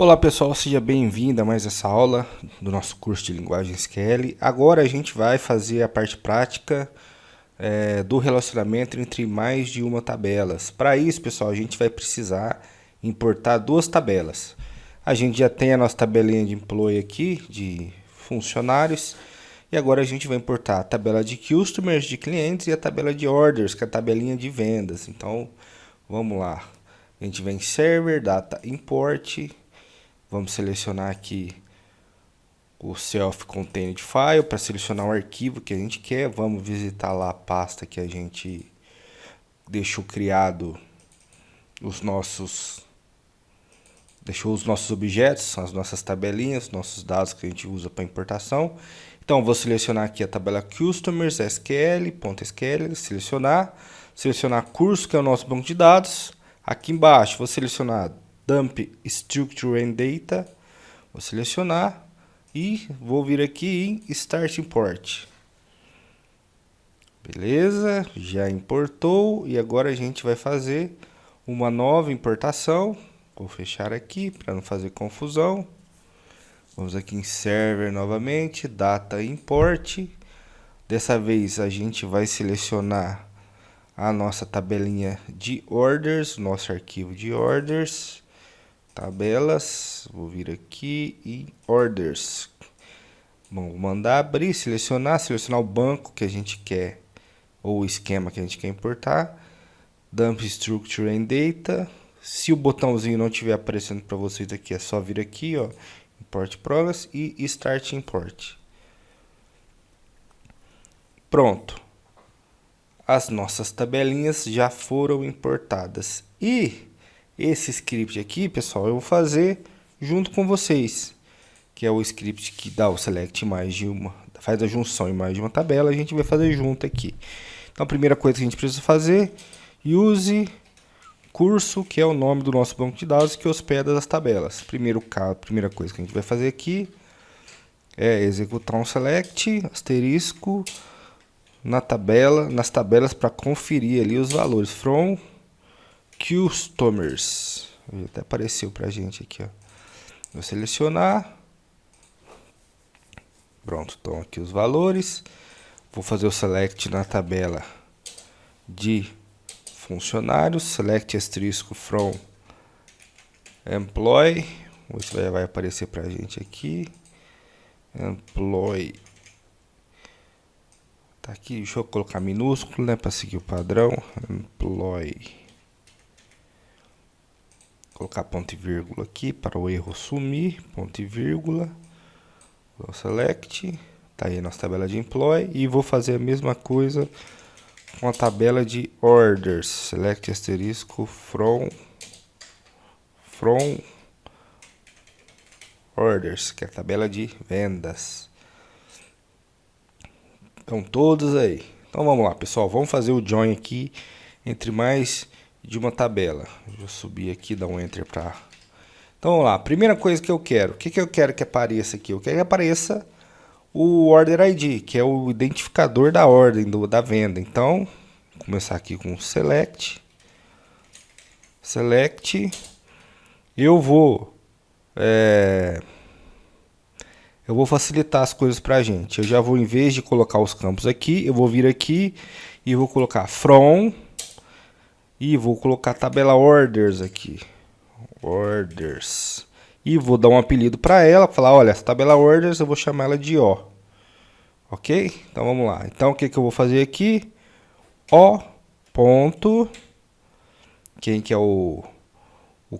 Olá pessoal, seja bem-vindo a mais essa aula do nosso curso de linguagem SQL. Agora a gente vai fazer a parte prática do relacionamento entre mais de uma tabelas. Para isso, pessoal, a gente vai precisar importar duas tabelas. A gente já tem a nossa tabelinha de employee aqui, de funcionários, e agora a gente vai importar a tabela de customers, de clientes, e a tabela de orders, que é a tabelinha de vendas. Então, vamos lá. A gente vem em server, data import. Vamos selecionar aqui o self-contained file para selecionar o arquivo que a gente quer. Vamos visitar lá a pasta que a gente deixou criado deixou os nossos objetos, as nossas tabelinhas, nossos dados que a gente usa para importação. Então vou selecionar aqui a tabela customers sql.sql, selecionar curso, que é o nosso banco de dados. Aqui embaixo vou selecionar dump structure and data, vou selecionar e vou vir aqui em start import. Beleza, já importou e agora a gente vai fazer uma nova importação. Vou fechar aqui para não fazer confusão. Vamos aqui em server novamente, data import. Dessa vez a gente vai selecionar a nossa tabelinha de orders, nosso arquivo de orders, tabelas. Vou vir aqui em orders. Bom, vou mandar abrir, selecionar o banco que a gente quer ou o esquema que a gente quer importar. Dump structure and data. Se o botãozinho não estiver aparecendo para vocês aqui, é só vir aqui, ó, import progress e start import. Pronto. As nossas tabelinhas já foram importadas. E esse script aqui, pessoal, eu vou fazer junto com vocês, que é o script que dá o select mais de uma, faz a junção em mais de uma tabela, a gente vai fazer junto aqui. Então a primeira coisa que a gente precisa fazer, use curso, que é o nome do nosso banco de dados que hospeda as tabelas. Primeira coisa que a gente vai fazer aqui é executar um select, asterisco, nas tabelas para conferir ali os valores from customers. Até apareceu para a gente aqui, ó. Vou selecionar. Pronto, estão aqui os valores. Vou fazer o select na tabela de funcionários, select asterisco from employee, isso vai aparecer para a gente aqui, employee, tá aqui, deixa eu colocar minúsculo, né, para seguir o padrão, employee, colocar ponto e vírgula aqui para o erro sumir, ponto e vírgula, vou select, tá aí a nossa tabela de employee, e vou fazer a mesma coisa com a tabela de orders, select asterisco from orders, que é a tabela de vendas. Estão todos aí. Então vamos lá, pessoal, vamos fazer o join aqui entre mais de uma tabela. Deixa eu subir aqui, dar um enter para. Então vamos lá, primeira coisa que eu quero, o que eu quero que apareça aqui? Eu quero que apareça o order ID, que é o identificador da ordem da venda. Então, vou começar aqui com select. Eu vou facilitar as coisas para a gente. Eu já vou, em vez de colocar os campos aqui, eu vou vir aqui e vou colocar from e vou colocar tabela orders aqui. Orders. E vou dar um apelido para ela, falar, olha, essa tabela orders eu vou chamar ela de O. Ok? Então vamos lá. Então o que eu vou fazer aqui? O ponto, quem que é o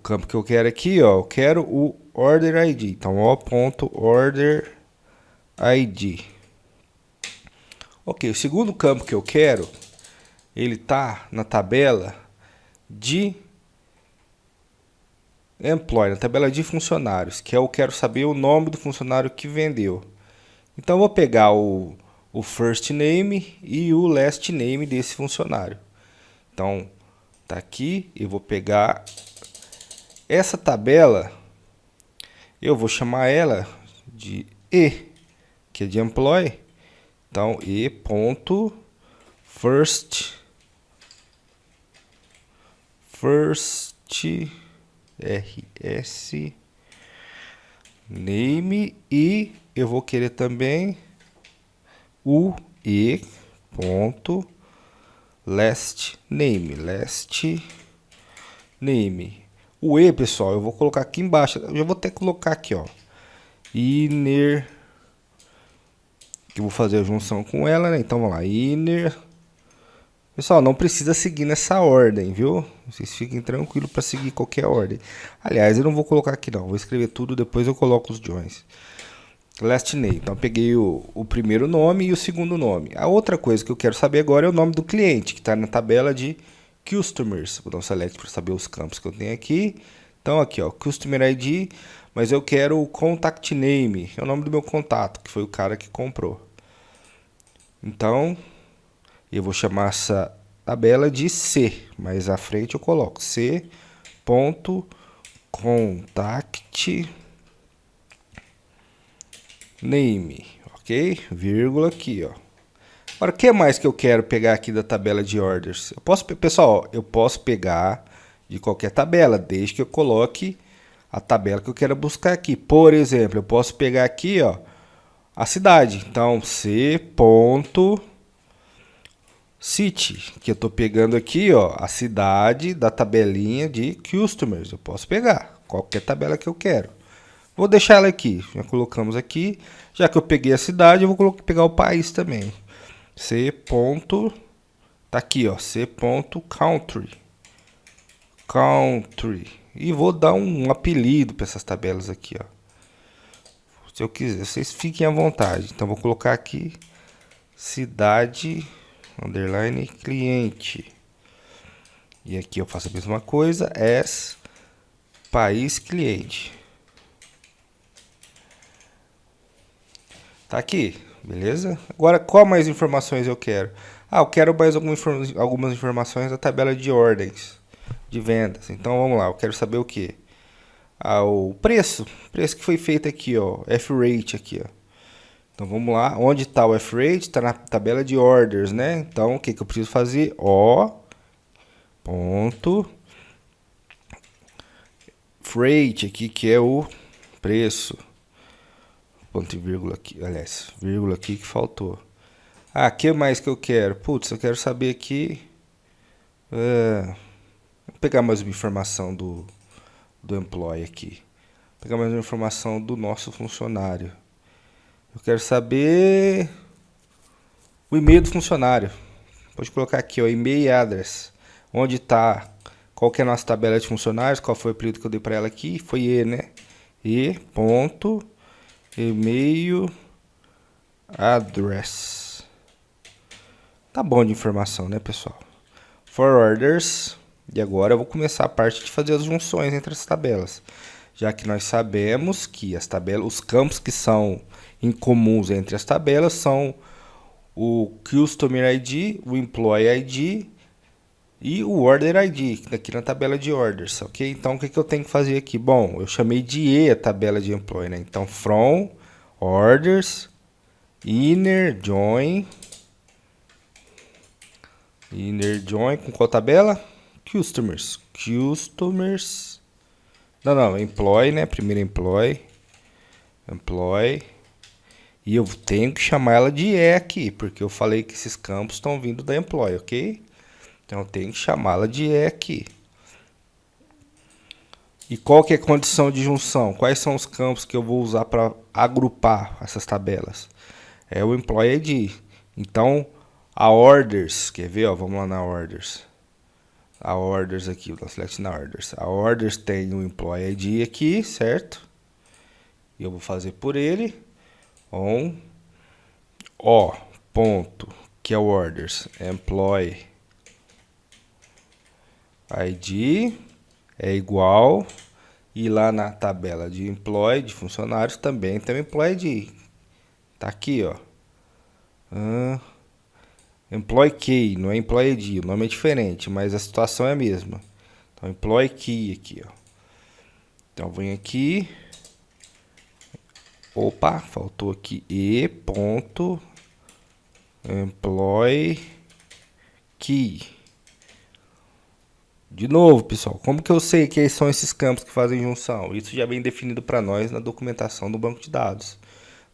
campo que eu quero aqui, ó, eu quero o order ID. Então O ponto order ID. Ok, o segundo campo que eu quero, ele tá na tabela de employee, na tabela de funcionários, que eu quero saber o nome do funcionário que vendeu. Então eu vou pegar o first name e o last name desse funcionário. Então tá aqui, eu vou pegar essa tabela, eu vou chamar ela de E, que é de employee. Então E ponto first rs name e eu vou querer também o e ponto last name, O e, pessoal, eu vou colocar aqui embaixo. Eu já vou ter que colocar aqui, ó, inner, que eu vou fazer a junção com ela, né? Então vamos lá, inner. Pessoal, não precisa seguir nessa ordem, viu? Vocês fiquem tranquilos para seguir qualquer ordem. Aliás, eu não vou colocar aqui não, vou escrever tudo, depois eu coloco os joins. Last name, então eu peguei o primeiro nome e o segundo nome. A outra coisa que eu quero saber agora é o nome do cliente, que está na tabela de customers. Vou dar um select para saber os campos que eu tenho aqui. Então aqui, ó, customer ID, mas eu quero o contact name, é o nome do meu contato, que foi o cara que comprou. Então, eu vou chamar essa tabela de C, mas à frente eu coloco C.contact name, ok? Vírgula aqui, ó. Agora, o que mais que eu quero pegar aqui da tabela de orders? Pessoal, eu posso pegar de qualquer tabela, desde que eu coloque a tabela que eu quero buscar aqui. Por exemplo, eu posso pegar aqui, ó, a cidade. Então, C.city, que eu estou pegando aqui, ó, a cidade da tabelinha de customers. Eu posso pegar qualquer tabela que eu quero. Vou deixar ela aqui, já colocamos aqui. Já que eu peguei a cidade, eu vou pegar o país também. Tá aqui, ó, C.country. E vou dar um apelido para essas tabelas aqui, ó. Se eu quiser, vocês fiquem à vontade. Então vou colocar aqui cidade underline cliente. E aqui eu faço a mesma coisa, as país cliente. Tá aqui, beleza? Agora, qual mais informações eu quero? Eu quero mais algumas informações da tabela de ordens de vendas. Então, vamos lá, eu quero saber o que? O preço que foi feito aqui, ó, F-rate aqui, ó. Então, vamos lá, onde está o F-rate? Está na tabela de orders, né? Então, o que eu preciso fazer? Freight aqui, que é o preço. Ponto e vírgula aqui, aliás, vírgula aqui que faltou. Que mais que eu quero? Putz, eu quero saber aqui. Vou pegar mais uma informação do employee aqui. Vou pegar mais uma informação do nosso funcionário. Eu quero saber o e-mail do funcionário. Pode colocar aqui, ó, e-mail address. Onde está, qual que é a nossa tabela de funcionários, qual foi o período que eu dei para ela aqui? Foi E, né? E.email address. Tá bom de informação, né, pessoal? For orders. E agora eu vou começar a parte de fazer as junções entre as tabelas. Já que nós sabemos que as tabelas, os campos que são incomuns entre as tabelas são o Customer ID, o Employee ID e o Order ID, aqui na tabela de orders, ok? Então, o que eu tenho que fazer aqui? Bom, eu chamei de E a tabela de Employee, né? Então, from, orders, inner join com qual tabela? Customers. Não, employee, né? Primeiro employee. E eu tenho que chamar ela de E aqui, porque eu falei que esses campos estão vindo da employee, ok? Então eu tenho que chamá-la de E aqui. E qual que é a condição de junção? Quais são os campos que eu vou usar para agrupar essas tabelas? É o employee ID. Então, a orders, quer ver? Ó, vamos lá na orders. A orders aqui, vou select na orders. A orders tem o employee ID aqui, certo? E eu vou fazer por ele. Ponto, que é o orders, employee ID é igual, e lá na tabela de employee, de funcionários, também tem o employee ID. Tá aqui, ó. Employee key, não é employee ID, o nome é diferente, mas a situação é a mesma. Então, employee key aqui, ó. Então, vem aqui. Opa, faltou aqui E ponto employee key. De novo, pessoal, como que eu sei que são esses campos que fazem junção? Isso já vem definido para nós na documentação do banco de dados.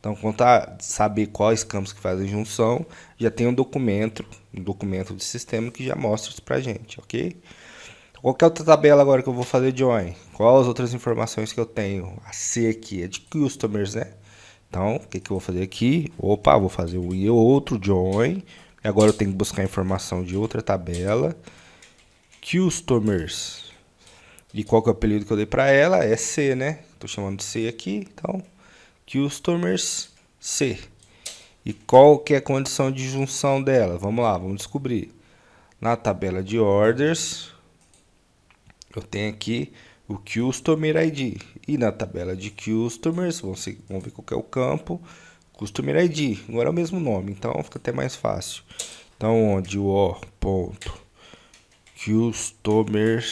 Então, quanto a saber quais campos que fazem junção, já tem um documento de sistema que já mostra isso pra gente, ok? Qualquer outra tabela agora que eu vou fazer join? Quais as outras informações que eu tenho? A C aqui é de customers, né? Então, o que eu vou fazer aqui? Opa, vou fazer o outro join. Agora eu tenho que buscar informação de outra tabela. Customers. E qual que é o apelido que eu dei para ela? É C, né? Estou chamando de C aqui. Então, Customers C. E qual que é a condição de junção dela? Vamos lá, vamos descobrir. Na tabela de orders, eu tenho aqui o Customer ID. E na tabela de Customers, vamos ver qual que é o campo. Customer ID. Agora é o mesmo nome, então fica até mais fácil. Então, onde o ponto Customer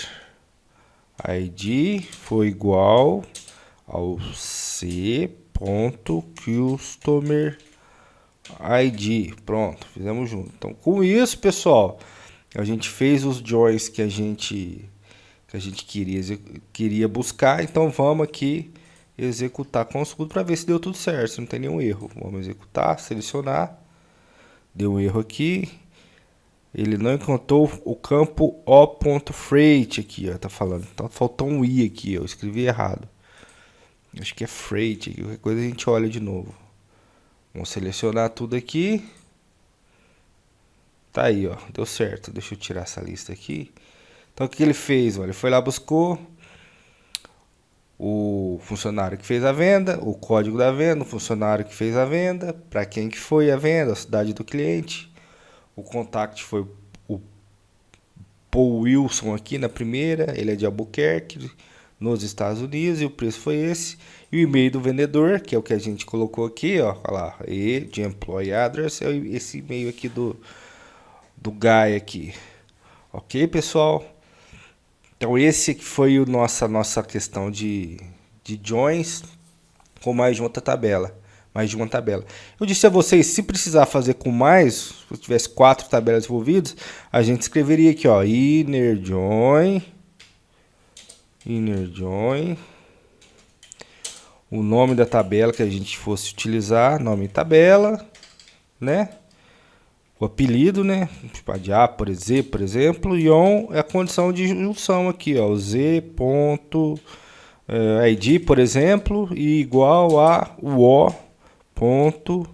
ID foi igual ao C.Customer ID. Pronto, fizemos junto. Então, com isso, pessoal, a gente fez os joins que a gente queria buscar. Então, vamos aqui executar consulta para ver se deu tudo certo, se não tem nenhum erro. Vamos executar, selecionar. Deu um erro aqui. Ele não encontrou o campo O.freight aqui, ó, tá falando. Então faltou um I aqui, eu escrevi errado. Acho que é freight, qualquer coisa a gente olha de novo. Vamos selecionar tudo aqui. Tá aí, ó, deu certo. Deixa eu tirar essa lista aqui. Então o que ele fez? Olha, ele foi lá, buscou o funcionário que fez a venda, o código da venda, o funcionário que fez a venda, para quem que foi a venda, a cidade do cliente. O contact foi o Paul Wilson aqui na primeira, ele é de Albuquerque, nos Estados Unidos, e o preço foi esse. E o e-mail do vendedor, que é o que a gente colocou aqui, ó, olha lá, e de employee address, é esse e-mail aqui do Guy aqui. Ok, pessoal? Então esse aqui foi a nossa questão de joins com mais de outra tabela. Mais de uma tabela. Eu disse a vocês, se precisar fazer com mais, se tivesse 4 tabelas envolvidas, a gente escreveria aqui, ó, inner join, o nome da tabela que a gente fosse utilizar, nome tabela, né? O apelido, né? Tipo, de A, por exemplo, e on é a condição de junção aqui, ó, z ponto id, por exemplo, e igual a o ponto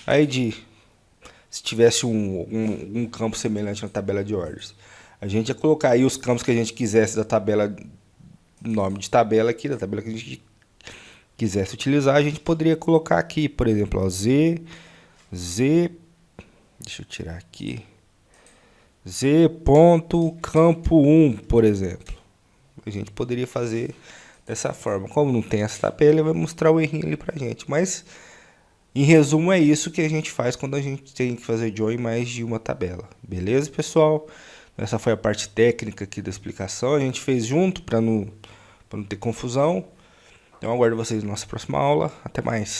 ID. Se tivesse um campo semelhante na tabela de ordens, a gente ia colocar aí os campos que a gente quisesse da tabela, nome de tabela aqui, da tabela que a gente quisesse utilizar, a gente poderia colocar aqui, por exemplo, ó, deixa eu tirar aqui, campo 1, por exemplo. A gente poderia fazer dessa forma. Como não tem essa tabela, ele vai mostrar o errinho ali pra gente, mas em resumo, é isso que a gente faz quando a gente tem que fazer join em mais de uma tabela. Beleza, pessoal? Essa foi a parte técnica aqui da explicação. A gente fez junto para não ter confusão. Então, aguardo vocês na nossa próxima aula. Até mais.